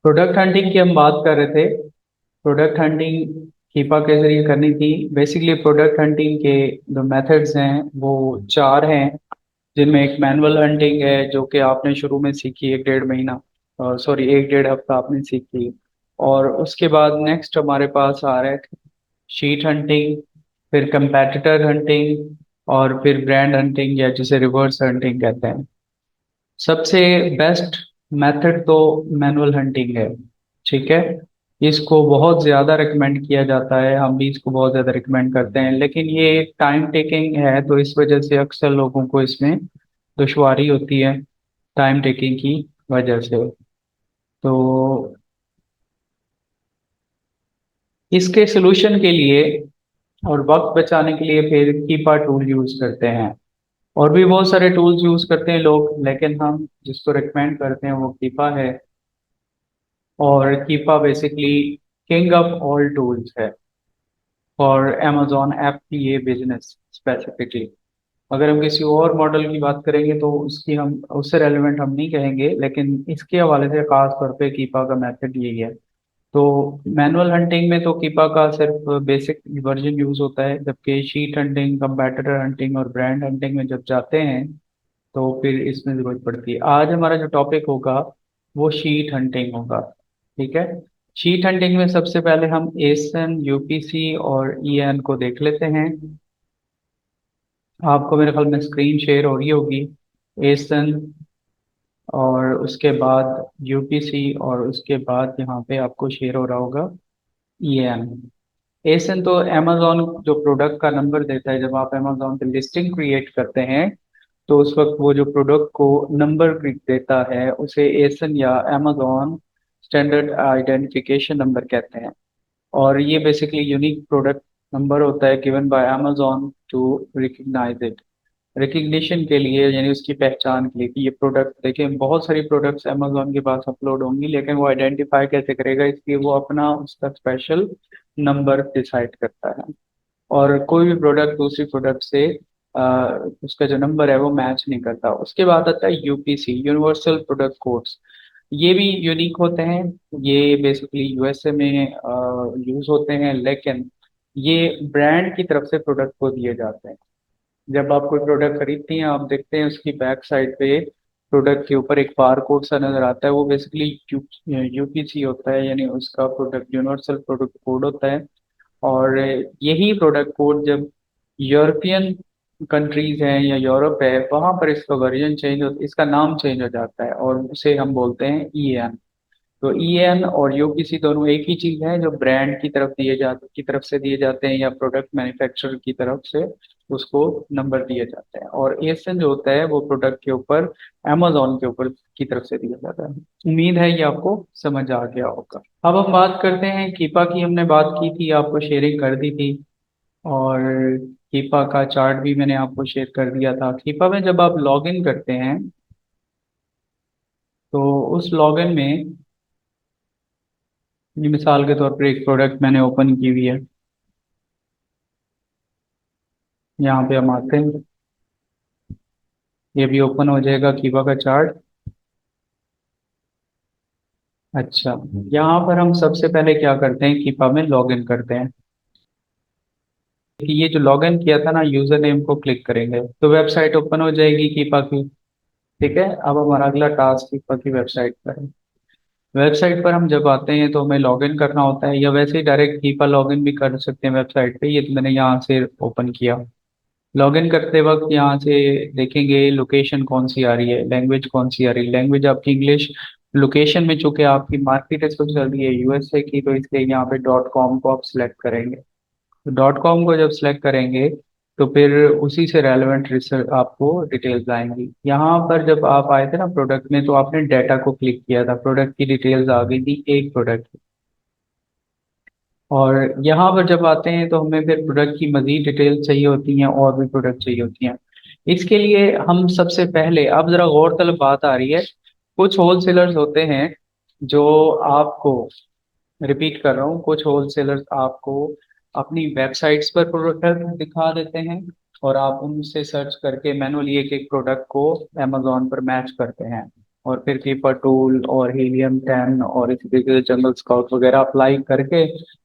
Product hunting की हम बात कर रहे थे। प्रोडक्ट हंटिंग कीपा के जरिए करनी थी। बेसिकली प्रोडक्ट हंटिंग के जो मेथड्स हैं वो चार हैं, जिनमें एक मैनुअल हंटिंग है जो कि आपने शुरू में सीखी, एक डेढ़ महीना, सॉरी एक डेढ़ हफ्ता आपने सीखी। और उसके बाद नेक्स्ट हमारे पास आ रहा है शीट हंटिंग, फिर कंपेटिटर हंटिंग, और फिर ब्रांड हंटिंग या जिसे रिवर्स हंटिंग कहते हैं। सबसे बेस्ट मेथड तो मैनुअल हंटिंग है। ठीक है, इसको बहुत ज़्यादा रिकमेंड किया जाता है, हम भी इसको बहुत ज़्यादा रिकमेंड करते हैं, लेकिन ये टाइम टेकिंग है तो इस वजह से अक्सर लोगों को इसमें दुश्वारी होती है, टाइम टेकिंग की वजह से। तो इसके सोल्यूशन के लिए और वक्त बचाने के लिए फिर कीपा टूल यूज़ करते हैं। और भी बहुत सारे टूल्स यूज़ करते हैं लोग, लेकिन हम जिसको रिकमेंड करते हैं वो कीपा है। और Keepa basically king of all tools है फॉर amazon ऐप की ये बिजनेस स्पेसिफिकली। अगर हम किसी और मॉडल की बात करेंगे तो उसकी हम उससे रेलेवेंट हम नहीं कहेंगे, लेकिन इसके हवाले से खास तौर पे कीपा का मेथड यही है। तो मैनुअल हंटिंग में तो कीपा का सिर्फ बेसिक वर्जन यूज होता है, जबकि शीट हंटिंग, कंपैटिटर हंटिंग और ब्रांड हंटिंग में जब जाते हैं तो फिर इसमें जरूरत पड़ती है। आज हमारा जो टॉपिक होगा वो शीट हंटिंग होगा। ठीक है, शीट हंटिंग में सबसे पहले हम एसन, यूपीसी और ईएन को देख लेते हैं। आपको मेरे ख्याल में स्क्रीन शेयर हो रही होगी। एसन, और उसके बाद यूपीसी, और उसके बाद यहाँ पे आपको शेयर हो रहा होगा ईएन। एसन तो अमेजोन जो प्रोडक्ट का नंबर देता है, जब आप अमेजोन पे लिस्टिंग क्रिएट करते हैं तो उस वक्त वो जो प्रोडक्ट को नंबर देता है उसे एसन या अमेजोन स्टैंडर्ड आइडेंटिफिकेशन नंबर कहते हैं। और ये बेसिकली यूनिक प्रोडक्ट नंबर होता है given by Amazon to recognise it, recognition के लिए, यानी उसकी पहचान के लिए कि ये प्रोडक्ट, देखिए बहुत सारी प्रोडक्ट्स अमेजोन के पास अपलोड होंगी लेकिन वो आइडेंटिफाई कैसे करेगा, इसलिए वो अपना उसका स्पेशल नंबर डिसाइड करता है। और कोई भी प्रोडक्ट दूसरी प्रोडक्ट से उसका जो नंबर है वो मैच नहीं करता। उसके बाद आता है यूपीसी, यूनिवर्सल प्रोडक्ट कोड्स। ये भी यूनिक होते हैं। ये बेसिकली यूएसए में यूज होते हैं, लेकिन ये ब्रांड की तरफ से प्रोडक्ट को दिए जाते हैं। जब आप कोई प्रोडक्ट खरीदती हैं, आप देखते हैं उसकी बैक साइड पे प्रोडक्ट के ऊपर एक बार कोड सा नजर आता है, वो बेसिकली यूपीसी होता है, यानी उसका प्रोडक्ट यूनिवर्सल प्रोडक्ट कोड होता है। और यही प्रोडक्ट कोड जब यूरोपियन कंट्रीज हैं या यूरोप है, वहां पर इसका वर्जन चेंज हो, इसका नाम चेंज हो जाता है और उसे हम बोलते हैं ईएन। तो ईएन और यूपीसी दोनों एक ही चीज है, जो ब्रांड की तरफ से दिए जाते हैं या प्रोडक्ट मैन्युफैक्चरर की तरफ से उसको नंबर दिए जाते हैं। और एसन जो होता है वो प्रोडक्ट के ऊपर, अमेजोन के ऊपर की तरफ से दिया जाता है। उम्मीद है ये आपको समझ आ गया होगा। अब हम बात करते हैं कीपा की। हमने बात की थी, आपको शेयरिंग कर दी थी, और कीपा का चार्ट भी मैंने आपको शेयर कर दिया था। कीपा में जब आप लॉग इन करते हैं तो उस लॉगिन में, ये मिसाल के तौर पर एक प्रोडक्ट मैंने ओपन की हुई है, यहाँ पे हम आते हैं, ये भी ओपन हो जाएगा कीपा का चार्ट। अच्छा, यहाँ पर हम सबसे पहले क्या करते हैं, कीपा में लॉग इन करते हैं। कि ये जो लॉग इन किया था ना, यूजर नेम को क्लिक करेंगे तो वेबसाइट ओपन हो जाएगी कीपा की। ठीक है, अब हमारा अगला टास्क कीपा की वेबसाइट पर है। वेबसाइट पर हम जब आते हैं तो हमें लॉगिन करना होता है, या वैसे ही डायरेक्ट कीपा लॉगिन भी कर सकते हैं वेबसाइट पे। ये तो मैंने यहाँ से ओपन किया। लॉगिन करते वक्त यहाँ से देखेंगे लोकेशन कौन सी आ रही है, लैंग्वेज कौन सी आ रही है। लैंग्वेज आपकी इंग्लिश। लोकेशन में चूंकि आपकी मार्केट इस वक्त चल रही है यूएसए की, तो इसलिए यहाँ पे डॉट कॉम को आप सिलेक्ट करेंगे। डॉट कॉम को जब सिलेक्ट करेंगे तो फिर उसी से रेलेवेंट रिसर्च आपको डिटेल्स आएंगी। यहाँ पर जब आप आए थे ना प्रोडक्ट में, तो आपने डाटा को क्लिक किया था, प्रोडक्ट की डिटेल्स आ गई थी, एक प्रोडक्ट। और यहाँ पर जब आते हैं तो हमें फिर प्रोडक्ट की मजीद डिटेल्स चाहिए होती हैं, और भी प्रोडक्ट चाहिए होती हैं। इसके लिए हम सबसे पहले, अब जरा गौरतलब बात आ रही है, कुछ होलसेलर्स होते हैं जो आपको, रिपीट कर रहा हूँ, कुछ होलसेलर्स आपको अपनी वेबसाइट्स पर प्रोडक्ट दिखा देते हैं और आप उनसे सर्च करके मैनुअली एक एक प्रोडक्ट को अमेजोन पर मैच करते हैं। और फिर कीपर टूल और हीलियम 10 और इसी तरीके से जंगल स्काउट वगैरह अप्लाई करके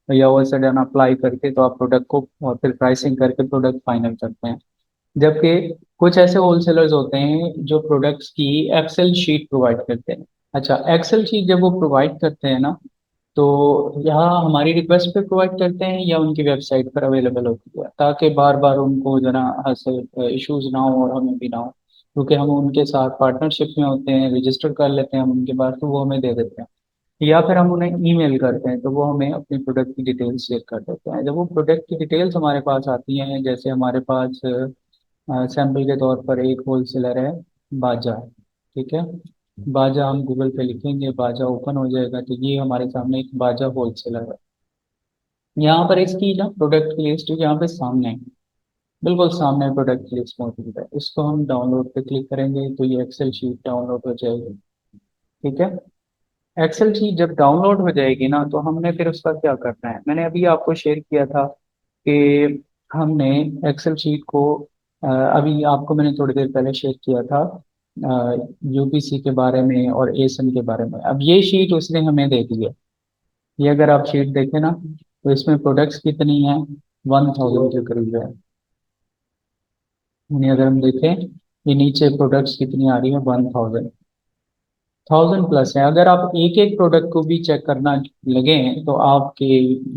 या वो सडन अप्लाई करके तो आप प्रोडक्ट को और फिर प्राइसिंग करके प्रोडक्ट फाइनल करते हैं। जबकि कुछ ऐसे होलसेलर्स होते हैं जो प्रोडक्ट्स की एक्सेल शीट प्रोवाइड करते हैं। अच्छा, एक्सेल शीट जब वो प्रोवाइड करते हैं ना, तो यहाँ हमारी रिक्वेस्ट पे प्रोवाइड करते हैं या उनकी वेबसाइट पर अवेलेबल होती है, ताकि बार बार उनको जना ऐसे इश्यूज ना हो और हमें भी ना हो, क्योंकि हम उनके साथ पार्टनरशिप में होते हैं, रजिस्टर कर लेते हैं हम उनके पास, तो वो हमें दे देते हैं। या फिर हम उन्हें ईमेल करते हैं तो वो हमें अपनी प्रोडक्ट की डिटेल्स शेयर कर देते हैं। जब वो प्रोडक्ट की डिटेल्स हमारे पास आती हैं, जैसे हमारे पास सैंपल के तौर पर एक होलसेलर है, बाजा। ठीक है, बाजा हम गूगल पे लिखेंगे, बाजा ओपन हो जाएगा, तो ये हमारे सामने एक बाजा होलसेलर है। यहाँ पर इसकी ना प्रोडक्ट की लिस्ट यहाँ पे सामने है, बिल्कुल सामने प्रोडक्ट की लिस्ट मौजूद है। इसको हम डाउनलोड पे क्लिक करेंगे तो ये एक्सेल शीट डाउनलोड हो जाएगी। ठीक है, एक्सेल शीट जब डाउनलोड हो जाएगी ना, तो हमने फिर उसका क्या करना है, मैंने अभी आपको शेयर किया था कि हमने एक्सेल शीट को अभी आपको मैंने थोड़ी देर पहले शेयर किया था यूपीसी के बारे में और एसन के बारे में। अब ये शीट उसने हमें दे दी है। ये अगर आप शीट देखें ना, तो इसमें प्रोडक्ट्स कितनी है, 1000 के करीब है। यानी अगर हम देखें, ये नीचे प्रोडक्ट्स कितनी आ रही है, 1000, 1000 प्लस है। अगर आप एक एक प्रोडक्ट को भी चेक करना लगे तो आपके,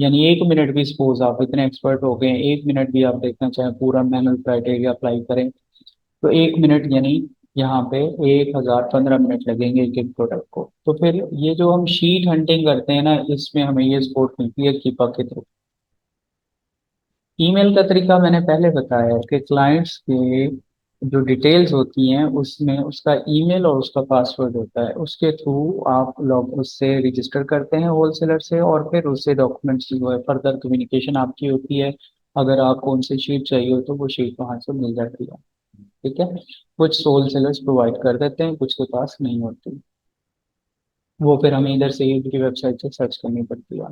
यानी 1 मिनट भी, सपोज आप इतने एक्सपर्ट हो गए, 1 मिनट भी आप देखना चाहें पूरा मैनुअल क्राइटेरिया अप्लाई करें, तो 1 मिनट यानी यहाँ पे 1015 मिनट लगेंगे एक एक प्रोडक्ट को। तो फिर ये जो हम शीट हंटिंग करते हैं ना, इसमें हमें ये सपोर्ट मिलती है कीपा के थ्रू। ईमेल का तरीका मैंने पहले बताया है कि क्लाइंट्स के जो डिटेल्स होती हैं उसमें उसका ईमेल और उसका पासवर्ड होता है, उसके थ्रू आप लोग उससे रजिस्टर करते हैं होलसेलर से, और फिर उससे डॉक्यूमेंट्स की जो है फर्दर कम्युनिकेशन आपकी होती है। अगर आपको उनसे शीट चाहिए हो तो वो शीट वहाँ से मिल जाती है। ठीक है, कुछ होलसेलर्स प्रोवाइड कर देते हैं, कुछ के पास नहीं होती, वो फिर हमें इधर से ही उनकी वेबसाइट से सर्च करनी पड़ती है।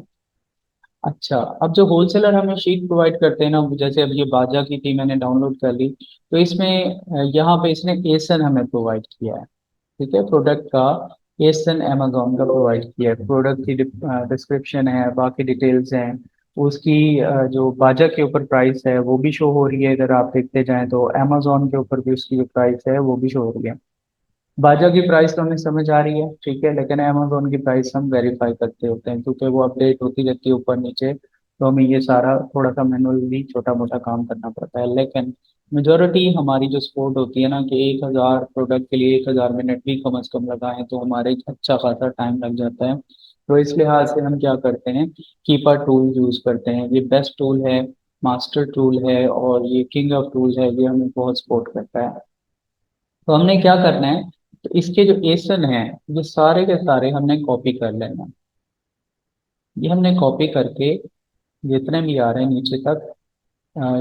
अच्छा, अब जो होलसेलर हमें शीट प्रोवाइड करते हैं ना, जैसे अब ये बाजा की थी, मैंने डाउनलोड कर ली, तो इसमें यहाँ पे इसने एसन हमें प्रोवाइड किया है। ठीक है, प्रोडक्ट का एसन अमेजोन का प्रोवाइड किया है, प्रोडक्ट की डिस्क्रिप्शन है, बाकी डिटेल्स हैं, उसकी जो बाजा के ऊपर प्राइस है वो भी शो हो रही है। इधर आप देखते जाएं तो अमेजोन के ऊपर भी उसकी जो प्राइस है वो भी शो हो रही है। बाजा की प्राइस तो हमें समझ आ रही है, ठीक है, लेकिन अमेजोन की प्राइस हम वेरीफाई करते होते हैं, क्योंकि वो अपडेट होती रहती है ऊपर नीचे, तो हमें ये सारा थोड़ा सा मैनुअली छोटा मोटा काम करना पड़ता है। लेकिन मेजोरिटी हमारी जो सपोर्ट होती है ना, कि 1000 प्रोडक्ट के लिए 1000 मिनट भी कम से कम लगाएं तो हमारे अच्छा खासा टाइम लग जाता है। तो इस लिहाज से हम क्या करते हैं, कीपर टूल यूज करते हैं। ये बेस्ट टूल है, मास्टर टूल है, और ये किंग ऑफ टूल है, ये हमें बहुत सपोर्ट करता है। तो हमने क्या करना है, तो इसके जो एसन है, ये सारे के सारे हमने कॉपी कर लेना है। ये हमने कॉपी करके जितने भी आ रहे हैं नीचे तक,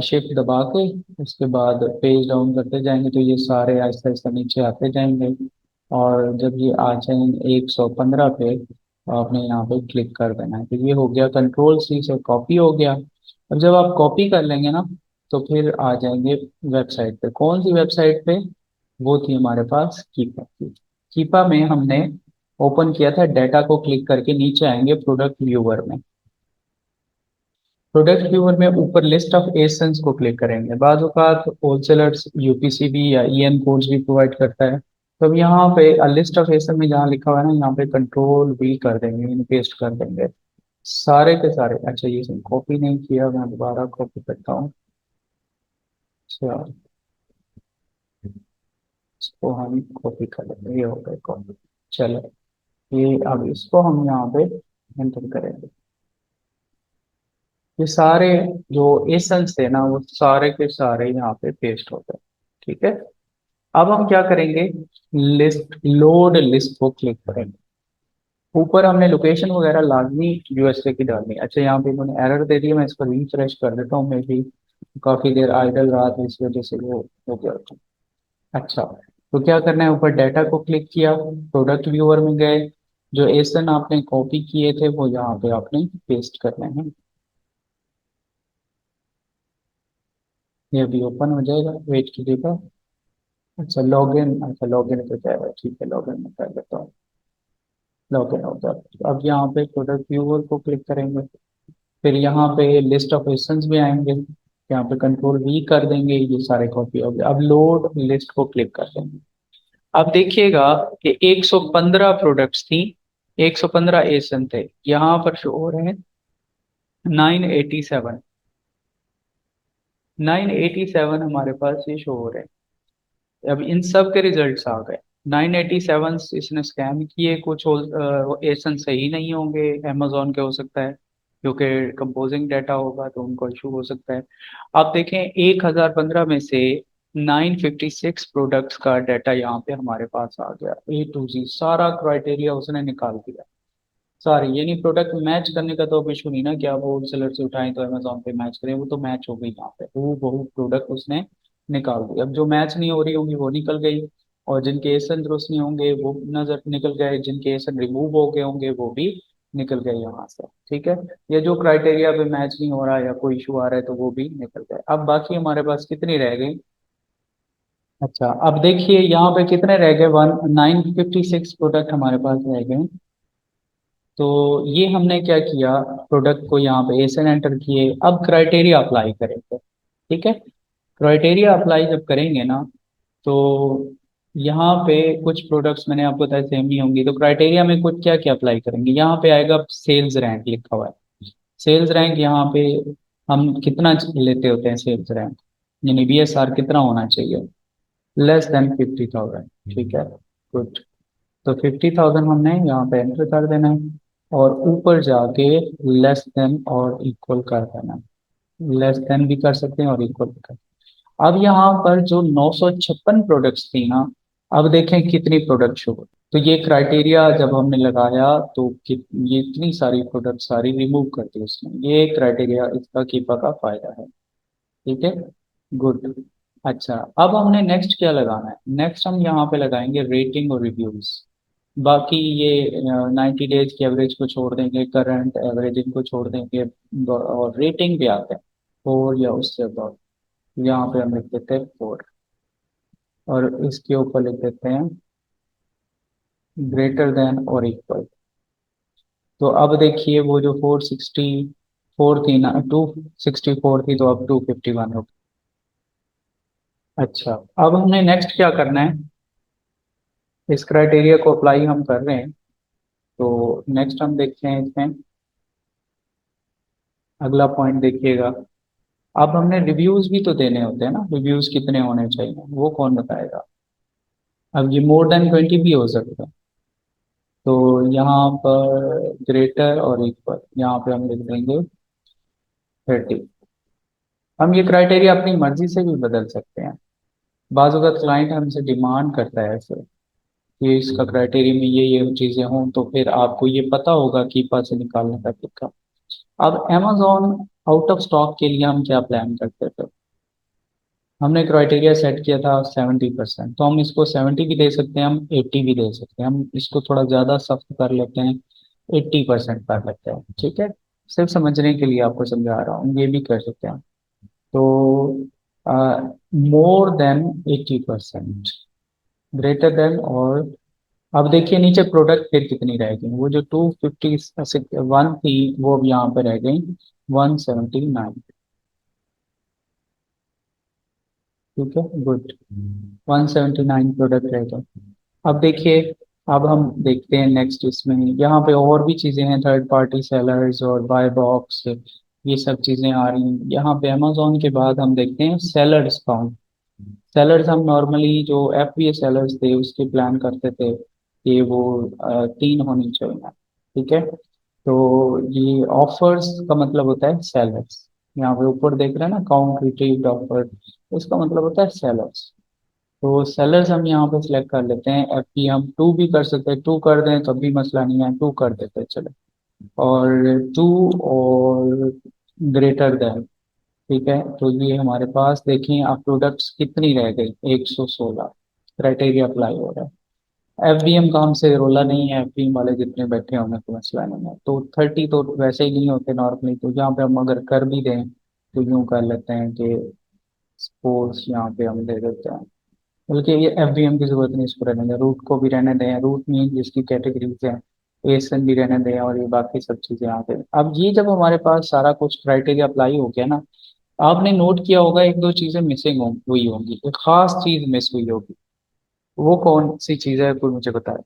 शिफ्ट दबा के उसके बाद पेज डाउन करते जाएंगे तो ये सारे आहिस्ता आहिस्ता नीचे आते जाएंगे। और जब ये आ जाएंगे 115 पे, तो आपने यहाँ पे क्लिक कर देना है। तो ये हो गया, कंट्रोल C से कॉपी हो गया। अब जब आप कॉपी कर लेंगे ना, तो फिर आ जाएंगे वेबसाइट पे। कौन सी वेबसाइट पे, वो थी हमारे पास कीपा की। कीपा में हमने ओपन किया था, डाटा को क्लिक करके नीचे आएंगे प्रोडक्ट व्यूअर में। प्रोडक्ट व्यूअर में ऊपर लिस्ट ऑफ एसेंस को क्लिक करेंगे। बाज़ औक़ात होलसेलर्स यूपीसी भी या ईएन कोड्स भी प्रोवाइड करता है। तो अब यहाँ पे लिस्ट ऑफ एसेंस में जहाँ लिखा हुआ है ना, यहाँ पे कंट्रोल V कर देंगे, पेस्ट कर देंगे सारे के सारे। अच्छा, ये कॉपी नहीं किया, मैं दोबारा कॉपी करता हूँ। अच्छा, इसको हम कॉपी कर लेंगे, ये हो गया कॉपी। चलो, ये अब इसको हम यहाँ पे एंटर करेंगे। ये सारे जो एसेंस थे ना, वो सारे के सारे यहाँ पे पेस्ट हो गए। ठीक है, अब हम क्या करेंगे, लिस्ट, लोड लिस्ट को क्लिक करेंगे। ऊपर हमने लोकेशन वगैरह लाजमी यूएसए की डालनी है। अच्छा, यहाँ पे इन्होंने एरर दे दिया, मैं इसको रिफ्रेश कर देता हूँ, मे भी काफी देर आइडल रहा था इस वजह से वो हो गया था। अच्छा, तो क्या करना है, ऊपर डाटा को क्लिक किया, प्रोडक्ट व्यूअर में गए, जो एसन आपने कॉपी किए थे वो यहाँ पे आपने पेस्ट करने हैं। ये अभी ओपन हो जाएगा, वेट कीजिएगा। अच्छा लॉगिन, अच्छा लॉगिन पे क्या है, ठीक है लॉगिन में कर लेता हूँ। लॉगिन हो गया। अब यहाँ पे प्रोडक्ट व्यूअर को क्लिक करेंगे। फिर यहाँ पे लिस्ट ऑफ एसेंस भी आएंगे, यहाँ पे कंट्रोल वी कर देंगे, ये सारे कॉपी हो गए। अब लोड लिस्ट को क्लिक कर देंगे। अब देखिएगा कि 115 प्रोडक्ट्स थी, 115 एसन थे, यहाँ पर शो हो रहे हैं 987। 987 हमारे पास ये शो हो रहे हैं। अब इन सब के रिजल्ट्स आ गए। 987 इसने स्कैम किए, कुछ एसन सही नहीं होंगे, अमेजोन के हो सकता है, क्योंकि कंपोजिंग डाटा होगा तो उनको इशू हो सकता है। आप देखें 1015 में से 956 प्रोडक्ट्स का डाटा यहाँ पे हमारे पास आ गया, A to Z सारा क्राइटेरिया उसने निकाल दिया। सॉरी ये नहीं, प्रोडक्ट मैच करने का तो अब इशू नहीं ना, कि आप होल सेलर से उठाएं तो अमेजोन पे मैच करें, वो तो मैच हो गई यहाँ पे, वो बहुत प्रोडक्ट उसने निकाल दी। अब जो मैच नहीं हो रही होंगी वो निकल गई, और जिनके एसन दुरुस्त नहीं होंगे वो नजर निकल गए, जिनके एसन रिमूव हो गए होंगे वो भी निकल गए यहाँ से। ठीक है, ये जो क्राइटेरिया पे मैच नहीं हो रहा है या कोई इशू आ रहा है तो वो भी निकल गए। अब बाकी हमारे पास कितनी रह गई। अच्छा अब देखिए यहाँ पे कितने रह गए, 956 प्रोडक्ट हमारे पास रह गए। तो ये हमने क्या किया, प्रोडक्ट को यहाँ पे एसन एंटर किए, अब क्राइटेरिया अप्लाई करेंगे। ठीक है, क्राइटेरिया अप्लाई जब करेंगे ना, तो यहाँ पे कुछ प्रोडक्ट्स मैंने आपको बताया सेम नहीं होंगी, तो क्राइटेरिया में कुछ क्या क्या अप्लाई करेंगे, यहाँ पे आएगा सेल्स रैंक लिखा हुआ है। सेल्स रैंक यहाँ पे हम कितना लेते होते हैं सेल्स रैंक, यानी BSR कितना होना चाहिए, लेस देन 50,000। ठीक है, गुड। तो 50,000 हमने यहाँ पे एंटर कर देना है, और ऊपर जाके लेस देन और इक्वल कर देना है। लेस देन भी कर सकते हैं और इक्वल भी कर। अब यहाँ पर जो 956 प्रोडक्ट्स थी ना, अब देखें कितनी प्रोडक्ट शो। तो ये क्राइटेरिया जब हमने लगाया तो ये इतनी सारी प्रोडक्ट सारी रिमूव कर दी उसने, ये क्राइटेरिया इसका कीपा का फायदा है। ठीक है, गुड। अच्छा अब हमने नेक्स्ट क्या लगाना है, नेक्स्ट हम यहाँ पे लगाएंगे रेटिंग और रिव्यूज। बाकी ये 90 डेज की एवरेज को छोड़ देंगे, करंट एवरेजिंग को छोड़ देंगे, और रेटिंग भी आते हैं 4 या उससे अबव। यहाँ पे हम लिख देते हैं 4, और इसके ऊपर लिख देते हैं ग्रेटर देन और इक्वल। तो अब देखिए वो जो 464 थी ना, 264 थी, तो अब 251 हो। अच्छा अब हमने नेक्स्ट क्या करना है, इस क्राइटेरिया को अप्लाई हम कर रहे हैं, तो नेक्स्ट हम देखते हैं इसमें अगला पॉइंट देखिएगा। अब हमने रिव्यूज भी तो देने होते हैं ना, रिव्यूज कितने होने चाहिए वो कौन बताएगा। अब ये मोर देन 20 भी हो सकता है, तो यहाँ पर ग्रेटर और इक्वल यहाँ पे हम लिख देंगे 30। हम ये क्राइटेरिया अपनी मर्जी से भी बदल सकते हैं, बाज़ अगर क्लाइंट हमसे डिमांड करता है ऐसे कि इसका क्राइटेरिया में ये चीज़ें हों, तो फिर आपको ये पता होगा कि से निकालने का तरीका। अब अमेजोन आउट ऑफ स्टॉक के लिए हम क्या प्लान करते थे, हमने क्राइटेरिया सेट किया था 70%, तो हम इसको 70 भी दे सकते हैं, हम 80 भी दे सकते हैं, हम इसको थोड़ा ज़्यादा सख्त कर लेते हैं, 80% कर लेते हैं। ठीक है, सिर्फ समझने के लिए आपको समझा रहा हूँ, ये भी कर सकते हैं। तो मोर देन 80%, ग्रेटर देन, और अब देखिए नीचे प्रोडक्ट फिर कितनी रह गई, वो जो 251 थी वो अब यहाँ पे रह गई 179। ठीक है, गुड। 179 प्रोडक्ट रह गए। अब देखिए, अब हम देखते हैं नेक्स्ट, इसमें यहाँ पे और भी चीज़ें हैं, थर्ड पार्टी सेलर्स और बाय बॉक्स, ये सब चीज़ें आ रही हैं यहाँ पे। अमेजोन के बाद हम देखते हैं सेलर्स काउंट। सेलर्स हम नॉर्मली जो FBA सेलर्स थे उसके प्लान करते थे कि वो 3 होनी चाहिए। ठीक है, तो ये ऑफर्स का मतलब होता है सेलर्स, यहाँ पे ऊपर देख रहे हैं ना, काउंट रिट्रीव्ड ऑफर, इसका मतलब होता है सेलर्स। तो सेलर्स हम यहाँ पे सिलेक्ट कर लेते हैं, FB हम 2 भी कर सकते हैं, 2 कर दें तब भी मसला नहीं है, 2 कर देते हैं चलो। और 2 और ग्रेटर देन। ठीक है, तो ये हमारे पास देखें आप प्रोडक्ट्स कितनी रह गई, 116, क्राइटेरिया अप्लाई हो रहा है। FBM का हमसे रोला नहीं है, FBM वाले जितने बैठे होंगे तो मसला नहीं है, तो 30 तो वैसे ही नहीं होते नॉर्मली, तो यहाँ पे हम अगर कर भी दें तो यूँ कर लेते हैं कि सपोज यहाँ पे हम दे देते हैं बल्कि ये एफवीएम की जरूरत नहीं, इसको रहने दें, रूट को भी रहने दें, रूट मीन जिसकी कैटेगरीज हैं, एएसएन भी रहने दें, और ये बाकी सब चीजें आ गई। अब ये जब हमारे पास सारा कुछ क्राइटेरिया अप्लाई हो गया ना, आपने नोट किया होगा एक दो चीजें मिसिंग हुई होंगी, एक खास चीज मिस हुई होगी। वो कौन सी चीज है, कोई मुझे बताए।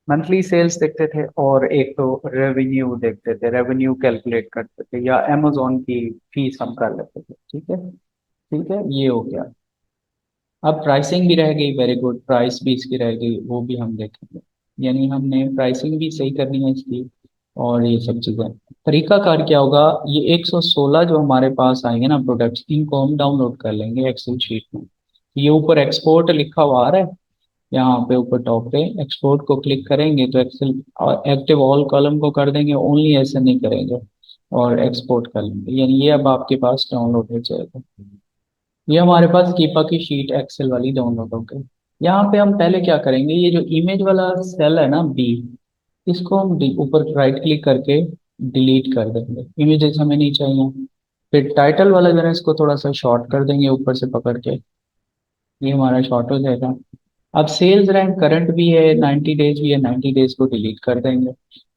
मंथली सेल्स देखते थे, और एक तो रेवेन्यू देखते थे, रेवेन्यू कैलकुलेट करते थे, या अमेजोन की फीस हम कर लेते थे। ठीक है, ठीक है, ये हो गया। अब प्राइसिंग भी रह गई, वेरी गुड, प्राइस भी इसकी रह गई, वो भी हम देखेंगे। यानी हमने प्राइसिंग भी सही करनी है इसकी, और ये सब चीज़ें। तरीकाकार क्या होगा, ये 116 जो हमारे पास आएंगे ना प्रोडक्ट्स, इनको हम डाउनलोड कर लेंगे एक्सेल शीट में। ये ऊपर एक्सपोर्ट लिखा हुआ आ रहा है, यहाँ पे ऊपर टॉप पे एक्सपोर्ट को क्लिक करेंगे तो एक्सेल, और एक्टिव ऑल कॉलम को कर देंगे, ओनली ऐसे नहीं करेंगे, और एक्सपोर्ट कर लेंगे, यानी ये अब आपके पास डाउनलोड हो जाएगा। ये हमारे पास कीपा की शीट एक्सेल वाली डाउनलोड हो गई। यहाँ पे हम पहले क्या करेंगे, ये जो इमेज वाला सेल है ना बी, इसको हम ऊपर राइट क्लिक करके डिलीट कर देंगे, इमेजेस हमें नहीं चाहिए। फिर टाइटल वाला जो है इसको थोड़ा सा शॉर्ट कर देंगे ऊपर से पकड़ के, ये हमारा शॉर्ट हो जाएगा। अब सेल्स रैंक करंट भी है, 90 डेज भी है, 90 डेज को डिलीट कर देंगे।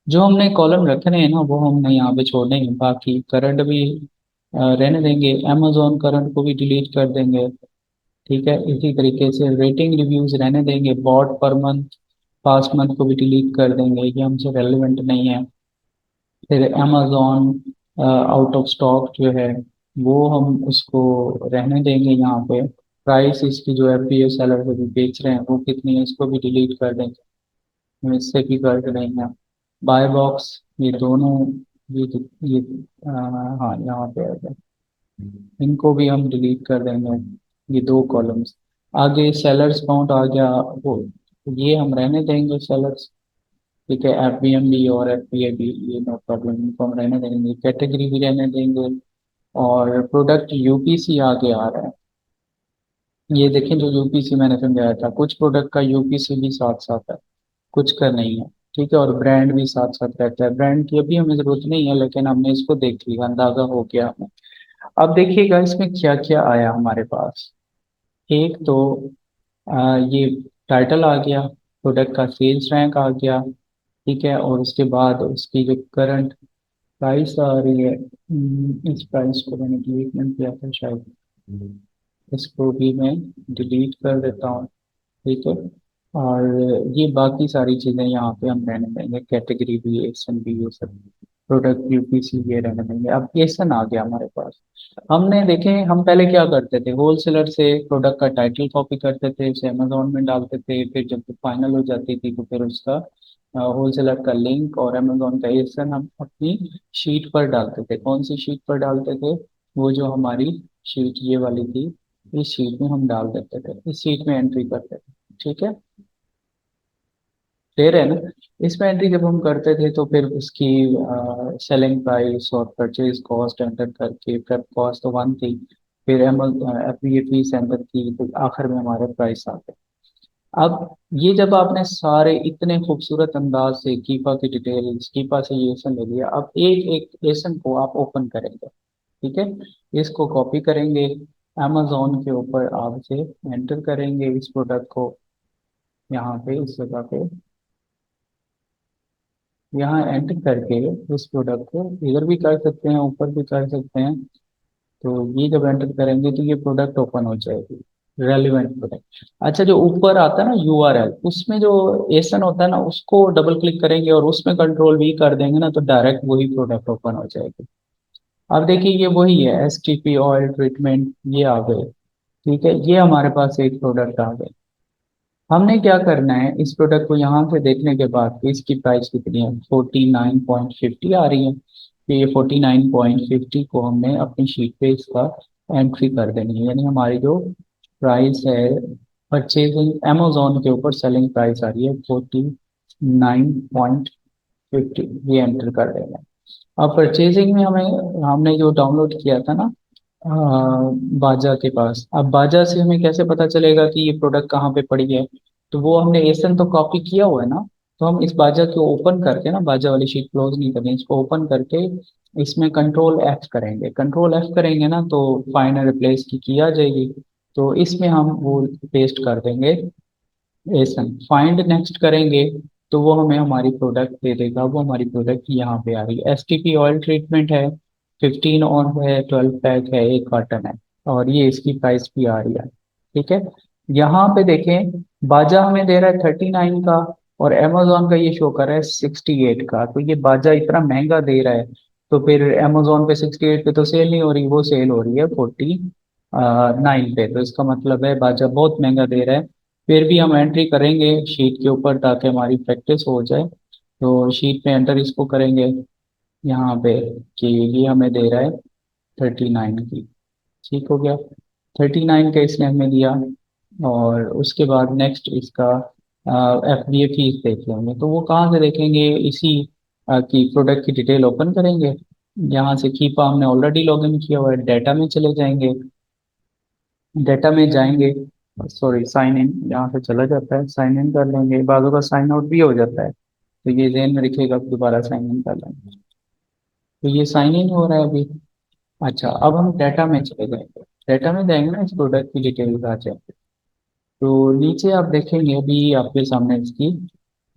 जो हमने कॉलम रखने हैं ना वो हमने यहाँ पे छोड़ने हैं, बाकी करंट भी रहने देंगे, अमेजोन करंट को भी डिलीट कर देंगे। ठीक है, इसी तरीके से रेटिंग रिव्यूज रहने देंगे, bot per month, past month को भी डिलीट कर देंगे, ये हमसे रेलेवेंट नहीं है। फिर अमेजोन आउट ऑफ स्टॉक जो है, वो हम उसको रहने देंगे यहाँ पे। प्राइस इसकी जो एफपीओ सेलर को भी बेच रहे हैं वो कितनी है, इसको भी डिलीट कर देंगे, इससे भी कर देंगे। बाय बॉक्स, ये दोनों, ये ये हाँ यहाँ पे आ गया, इनको भी हम डिलीट कर देंगे, ये दो कॉलम्स। आगे सेलर्स काउंट आ गया, वो ये हम रहने देंगे सेलर्स। ठीक है, एफ बी एम भी और एफ पी ए भी, ये नो प्रॉब्लम, इनको हम रहने देंगे, कैटेगरी भी रहने देंगे। और प्रोडक्ट यूपीसी आगे आ रहा है, ये देखें जो यूपीसी मैंने समझाया था, कुछ प्रोडक्ट का यूपीसी भी साथ साथ है, कुछ का नहीं है। ठीक है, और ब्रांड भी साथ साथ रहता है, ब्रांड की अभी हमें जरूरत नहीं है, लेकिन हमने इसको देख लिया, अंदाजा हो गया हमें। अब देखिएगा इसमें क्या क्या आया हमारे पास। एक तो ये टाइटल आ गया, प्रोडक्ट का सेल्स रैंक आ गया। ठीक है, और उसके बाद उसकी जो करंट प्राइस आ रही है, इस प्राइस को मैंने डिलीट नहीं किया था शायद, इसको भी मैं डिलीट कर देता हूँ। ठीक है, और ये बाकी सारी चीज़ें यहाँ पे हम रहने देंगे, कैटेगरी भी, एसन भी, ये सब प्रोडक्ट यूपीसी ये रहने देंगे। अब एसन आ गया हमारे पास। हमने देखें, हम पहले क्या करते थे, होलसेलर से प्रोडक्ट का टाइटल कॉपी करते थे, उसे अमेजोन में डालते थे, फिर जब फाइनल हो जाती थी तो फिर उसका होलसेलर का लिंक और अमेजोन का एसन हम अपनी शीट पर डालते थे। कौन सी शीट पर डालते थे, वो जो हमारी शीट ये वाली थी, इस शीट में हम डाल देते थे, इस शीट में एंट्री करते थे। ठीक है, क्लियर है ना। इसमें एंट्री जब हम करते थे तो फिर उसकी सेलिंग प्राइस और परचेज कॉस्ट एंटर करके, प्रेप कॉस्ट तो वन थी, फिर एफबीए फीस एंटर की, तो आखिर में हमारे प्राइस आ गए। अब ये जब आपने सारे इतने खूबसूरत अंदाज से कीपा की डिटेल्स, कीपा से ये एसन ले लिया, अब एक एक एसन को आप ओपन करेंगे। ठीक है, इसको कॉपी करेंगे, अमेजोन के ऊपर आप इसे एंटर करेंगे, इस प्रोडक्ट को यहाँ पे इस जगह पे, यहाँ एंटर करके उस प्रोडक्ट को इधर भी कर सकते हैं, ऊपर भी कर सकते हैं। तो ये जब एंटर करेंगे तो ये प्रोडक्ट ओपन हो जाएगी, रेलिवेंट प्रोडक्ट। अच्छा, जो ऊपर आता है ना यूआरएल, उसमें जो एसन होता है ना, उसको डबल क्लिक करेंगे और उसमें कंट्रोल वी कर देंगे ना, तो डायरेक्ट वही प्रोडक्ट ओपन हो जाएगी। अब देखिए ये वही है, S T P oil treatment, ये आ गए। ठीक है, ये हमारे पास एक प्रोडक्ट आ गए। हमने क्या करना है, इस प्रोडक्ट को यहाँ से देखने के बाद कि इसकी प्राइस कितनी है, 49.50 आ रही है, तो ये 49.50 को हमने अपनी शीट पे इसका एंट्री कर देनी है, यानी हमारी जो प्राइस है परचेजिंग अमेजोन के ऊपर, सेलिंग प्राइस आ रही है 49.50, ये एंटर कर देना है। अब परचेजिंग में हमें, हमने जो डाउनलोड किया था ना बाजा के पास, अब बाजा से हमें कैसे पता चलेगा कि ये प्रोडक्ट कहाँ पे पड़ी है, तो वो हमने एसन तो कॉपी किया हुआ है ना, तो हम इस बाजा को ओपन करके ना, बाजा वाली शीट क्लोज नहीं करनी, इसको ओपन करके इसमें कंट्रोल एफ करेंगे, कंट्रोल एफ करेंगे ना तो फाइंड एंड रिप्लेस की आ जाएगी। तो इसमें हम वो पेस्ट कर देंगे एसन। फाइंड नेक्स्ट करेंगे तो वो हमें हमारी प्रोडक्ट दे देगा, वो हमारी प्रोडक्ट यहाँ पे आ रही है। एसटीपी ऑयल ट्रीटमेंट है, 15 ऑन है, 12 पैक है, 1 कार्टन है, और ये इसकी प्राइस भी आ रही है। ठीक है, यहाँ पे देखें, बाजा हमें दे रहा है 39 का, और अमेजोन का ये शो कर रहा है 68 का। तो ये बाजा इतना महंगा दे रहा है, तो फिर अमेजोन पे 68 पे तो सेल नहीं हो रही, वो सेल हो रही है 49 पे। तो इसका मतलब है बाजा बहुत महंगा दे रहा है। फिर भी हम एंट्री करेंगे शीट के ऊपर ताकि हमारी प्रैक्टिस हो जाए। तो शीट पे एंटर इसको करेंगे यहाँ पे कि ये हमें दे रहा है 39 की। ठीक हो गया, 39 का इसने हमें दिया। और उसके बाद नेक्स्ट इसका एफ बी ए फीस देख लेंगे। तो वो कहाँ से देखेंगे, इसी की प्रोडक्ट की डिटेल ओपन करेंगे। यहाँ से कीपा हमने ऑलरेडी लॉगिन किया हुआ है, डाटा में चले जाएंगे। डाटा में जाएंगे, सॉरी साइन इन यहाँ से चला जाता है, साइन इन कर लेंगे, बाजू का साइन आउट भी हो जाता है। तो ये जेन में लिखेगा कि दोबारा साइन इन कर लेंगे। तो ये साइन इन हो रहा है अभी। अच्छा, अब हम डाटा में चले जाएंगे। डाटा में जाएंगे ना, इस प्रोडक्ट की डिटेल्स आ जाएंगे। तो नीचे आप देखेंगे अभी आपके सामने इसकी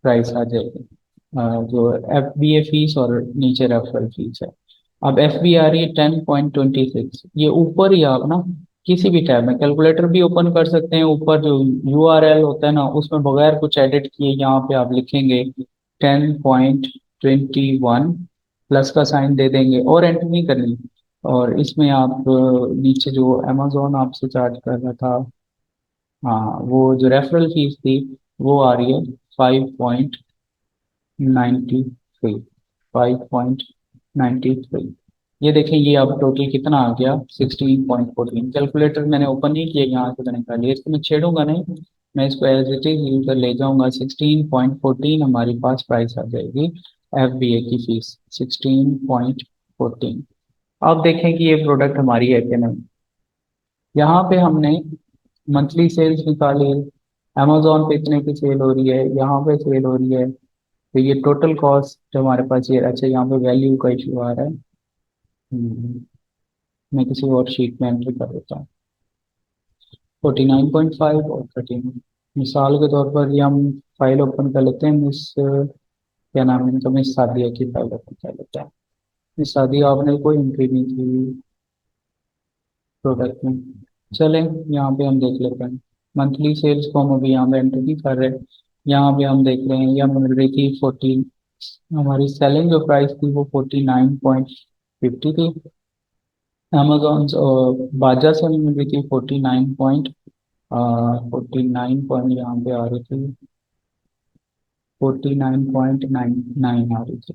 प्राइस आ जाएगी, जो एफ बी ए फीस और नीचे रेफरल फीस है। अब एफ बी आ रही है 10.26। ये ऊपर ही आप ना किसी भी टैब में कैलकुलेटर भी ओपन कर सकते हैं। ऊपर जो यू आर एल होता है ना, उसमें बगैर कुछ एडिट किए यहाँ पे आप लिखेंगे 10.21, प्लस का साइन दे देंगे और एंटर नहीं करनी। और इसमें आप नीचे जो अमेजोन आपसे चार्ज कर रहा था, हाँ, वो जो रेफरल फीस थी वो आ रही है 5.93। 5.93। ये देखें, ये अब टोटल कितना आ गया, 16.14। कैलकुलेटर मैंने ओपन नहीं किया यहाँ से, मैंने निकाल लिया। इसको मैं छेड़ूंगा नहीं, मैं इसको एज इट इज यूजर ले जाऊंगा। 16.14 हमारी पास प्राइस आ जाएगी एफ बी ए की फीस, 16.14। अब देखें कि ये प्रोडक्ट हमारी है कि नहीं। यहाँ पे हमने मंथली सेल्स निकाली, अमेजोन पे इतने की सेल हो रही है, यहाँ पे सेल हो रही है। तो ये टोटल कॉस्ट जो हमारे पास ये, अच्छा यहाँ पे वैल्यू का इशू आ रहा है। हम्म, मैं किसी और शीट में एंट्री कर देता हूँ। 49.5 और 13। मिसाल के तौर पर ये हम फाइल ओपन कर लेते हैं, मिस क्या नाम है इनका, मिस सादिया की फाइल ओपन कर लेते हैं। मिस सादिया, आपने कोई एंट्री नहीं की प्रोडक्ट में। चलें, यहाँ पे हम देख लेते हैं मंथली सेल्स को। हम अभी यहाँ पे एंटर नहीं कर रहे। यहाँ पे हम देख रहे हैं, ये हमें मिल रही थी 14, हमारी सेलिंग जो प्राइस थी वो 49.50 थी। अमेजोन बाजा से हमें मिल रही थी 49 पॉइंट यहाँ पे आ रही थी, 49.99 आ रही थी।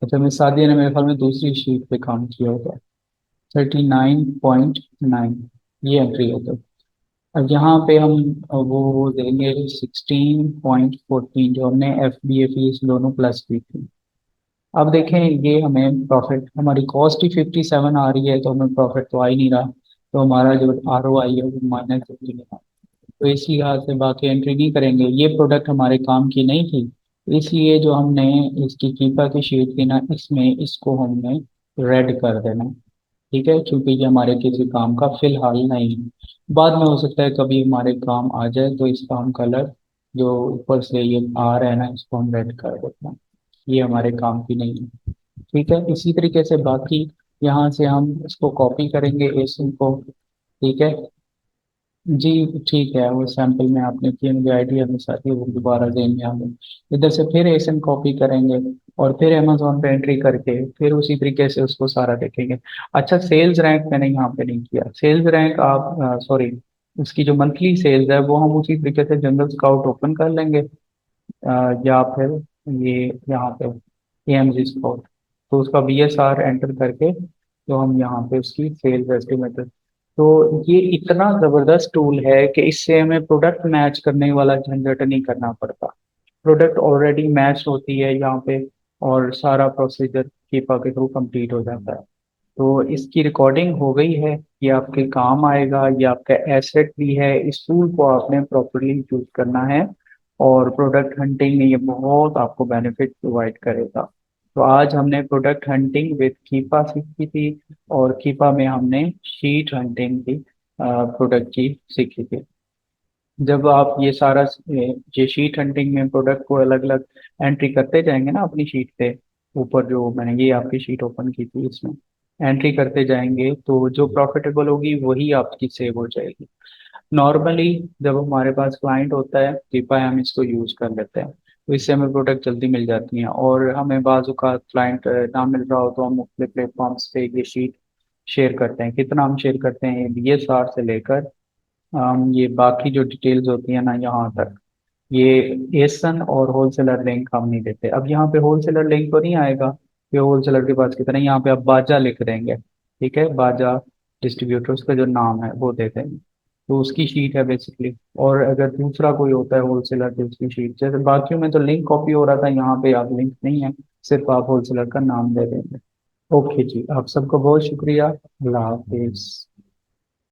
अच्छा, मैं सादिया ने मेरे ख्याल में दूसरी शीट पे काम किया होगा। 39.9 ये एंट्री होता है। अब यहाँ पे हम वो देंगे 16.14, जो हमने एफ बी ए फीस दोनों प्लस की थी। अब देखें, ये हमें प्रॉफिट, हमारी कॉस्ट ही 57 आ रही है, तो हमें प्रॉफिट तो आ ही नहीं रहा। तो हमारा जो आर ओ आई है वो -15 है। तो इस लिहाज से बाकी एंट्री नहीं करेंगे, ये प्रोडक्ट हमारे काम की नहीं थी। इसलिए जो हमने इसकी कीपा की शीट थी ना, इसमें इसको हमने रेड कर देना। ठीक है, क्योंकि ये हमारे किसी काम का फिलहाल नहीं है। बाद में हो सकता है कभी हमारे काम आ जाए, तो इसका हम कलर जो ऊपर से ये आ रहा है ना, इसको हम रेड कर देते हैं। ये हमारे काम की नहीं है। ठीक है, इसी तरीके से बाकी यहाँ से हम इसको कॉपी करेंगे एसिन को। ठीक है जी, ठीक है, वो सैंपल में आपने किए, मुझे आइडिया में साथ ही वो दोबारा देंगे हम। इधर से फिर एसिन कॉपी करेंगे, और फिर अमेजोन पे एंट्री करके फिर उसी तरीके से उसको सारा देखेंगे। अच्छा, सेल्स रैंक मैंने यहाँ पे नहीं किया। सेल्स रैंक आप, सॉरी, उसकी जो मंथली सेल्स है वो हम उसी तरीके से जनरल स्काउट ओपन कर लेंगे, या फिर ये यहाँ पे ए एम जी स्कोर। तो उसका बी एस आर एंटर करके तो हम यहाँ पे उसकी सेल्स एस्टिमेट। तो ये इतना ज़बरदस्त टूल है कि इससे हमें प्रोडक्ट मैच करने वाला झंझट नहीं करना पड़ता। प्रोडक्ट ऑलरेडी मैच होती है यहाँ पे, और सारा प्रोसीजर कीपा के थ्रू कंप्लीट हो जाता है। तो इसकी रिकॉर्डिंग हो गई है, ये आपके काम आएगा, ये आपका एसेट भी है। इस टूल को आपने प्रॉपरली यूज करना है, और प्रोडक्ट हंटिंग में ये बहुत आपको बेनिफिट प्रोवाइड करेगा। तो आज हमने प्रोडक्ट हंटिंग विद कीपा सीखी थी, और कीपा में हमने शीट हंटिंग की प्रोडक्ट की सीखी थी। जब आप ये सारा ये शीट हंटिंग में प्रोडक्ट को अलग अलग एंट्री करते जाएंगे ना अपनी शीट पे, ऊपर जो मैंने ये आपकी शीट ओपन की थी इसमें एंट्री करते जाएंगे, तो जो प्रॉफिटेबल होगी वही आपकी सेव हो जाएगी। नॉर्मली जब हमारे पास क्लाइंट होता है कृपया हम इसको यूज कर लेते हैं, तो इससे हमें प्रोडक्ट जल्दी मिल जाती हैं, और हमें बाजू का क्लाइंट ना मिल रहा हो तो हम मुख्तलिफ प्लेटफॉर्म्स पे ये शीट शेयर करते हैं। कितना हम शेयर करते हैं, ये सार से लेकर ये बाकी जो डिटेल्स होती है ना यहाँ तक, ये एसन और होलसेलर लिंक हम नहीं देते। अब यहाँ पे होलसेलर लिंक तो नहीं आएगा कि होलसेलर के पास कितना, यहाँ पे आप बाजा लिख देंगे, ठीक है, बाजा डिस्ट्रीब्यूटर उसका जो नाम है वो दे देंगे, तो उसकी शीट है बेसिकली। और अगर दूसरा कोई होता है होलसेलर तो उसकी शीट, जैसे बाकियों में तो लिंक कॉपी हो रहा था, यहाँ पे आप लिंक नहीं है, सिर्फ आप होलसेलर का नाम दे देंगे। ओके जी, आप सबको बहुत शुक्रिया। अल्लाह हाफिज।